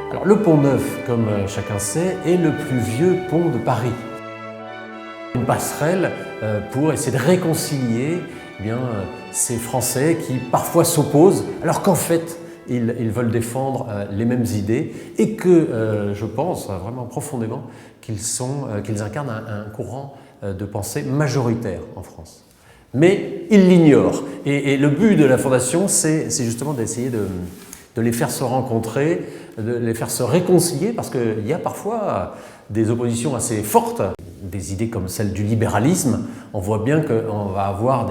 Alors, le Pont-Neuf, comme chacun sait, est le plus vieux pont de Paris. Une passerelle pour essayer de réconcilier ces Français qui parfois s'opposent, alors qu'en fait, ils veulent défendre les mêmes idées et que je pense vraiment profondément qu'ils incarnent un courant de pensée majoritaire en France. Mais ils l'ignorent. Et le but de la Fondation, c'est justement d'essayer de les faire se rencontrer, de les faire se réconcilier, parce qu'il y a parfois des oppositions assez fortes, des idées comme celle du libéralisme. On voit bien qu'on va avoir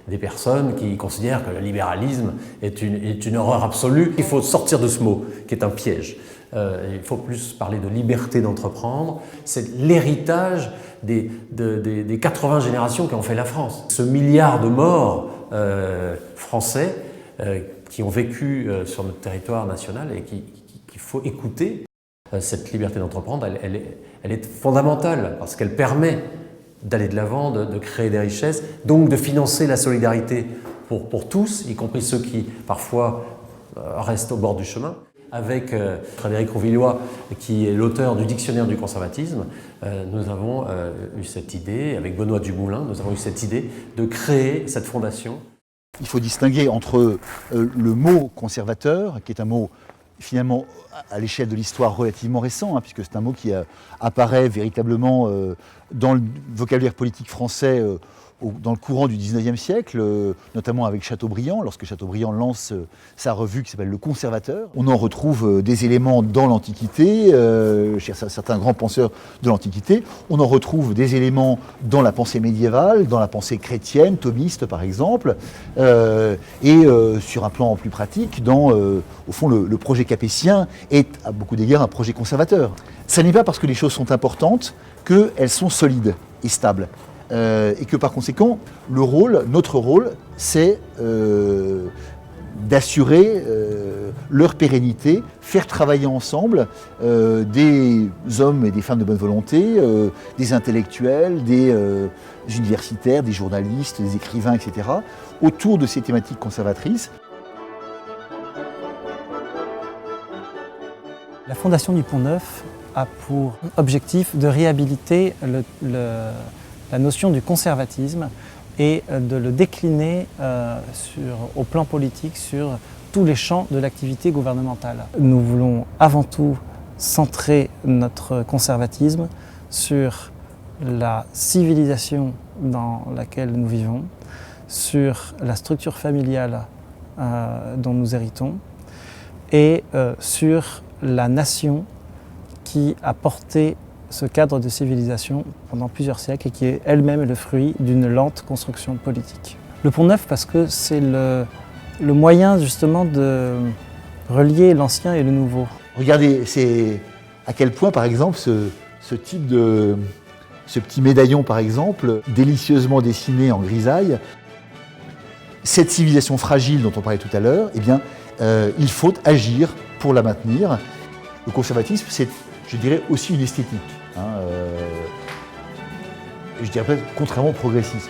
des personnes qui considèrent que le libéralisme est une horreur absolue. Il faut sortir de ce mot, qui est un piège. Il faut plus parler de liberté d'entreprendre. C'est l'héritage des 80 générations qui ont fait la France. Ce milliard de morts français qui ont vécu sur notre territoire national et qu'il faut écouter. Cette liberté d'entreprendre, elle est fondamentale parce qu'elle permet d'aller de l'avant, de créer des richesses, donc de financer la solidarité pour tous, y compris ceux qui parfois restent au bord du chemin. Avec Frédéric Rouvillois, qui est l'auteur du Dictionnaire du conservatisme, nous avons eu cette idée, avec Benoît Dumoulin, nous avons eu cette idée de créer cette fondation. Il faut distinguer entre le mot conservateur, qui est un mot finalement à l'échelle de l'histoire relativement récent, puisque c'est un mot qui apparaît véritablement dans le vocabulaire politique français dans le courant du XIXe siècle, notamment avec Chateaubriand, lorsque Chateaubriand lance sa revue qui s'appelle Le Conservateur. On en retrouve des éléments dans l'Antiquité, chez certains grands penseurs de l'Antiquité. On en retrouve des éléments dans la pensée médiévale, dans la pensée chrétienne, thomiste par exemple, et sur un plan plus pratique, au fond, le projet capétien est à beaucoup d'égards un projet conservateur. Ça n'est pas parce que les choses sont importantes qu'elles sont solides et stables. Et que par conséquent, notre rôle, c'est d'assurer leur pérennité, faire travailler ensemble des hommes et des femmes de bonne volonté, des intellectuels, des universitaires, des journalistes, des écrivains, etc., autour de ces thématiques conservatrices. La Fondation du Pont-Neuf a pour objectif de réhabiliter la notion du conservatisme et de le décliner au plan politique sur tous les champs de l'activité gouvernementale. Nous voulons avant tout centrer notre conservatisme sur la civilisation dans laquelle nous vivons, sur la structure familiale dont nous héritons et sur la nation qui a porté ce cadre de civilisation pendant plusieurs siècles et qui est elle-même le fruit d'une lente construction politique. Le Pont-Neuf parce que c'est le moyen justement de relier l'ancien et le nouveau. Regardez, c'est à quel point par exemple ce petit médaillon par exemple, délicieusement dessiné en grisaille, cette civilisation fragile dont on parlait tout à l'heure, eh bien il faut agir pour la maintenir. Le conservatisme, c'est, je dirais, aussi une esthétique. Je dirais peut-être contrairement au progressisme.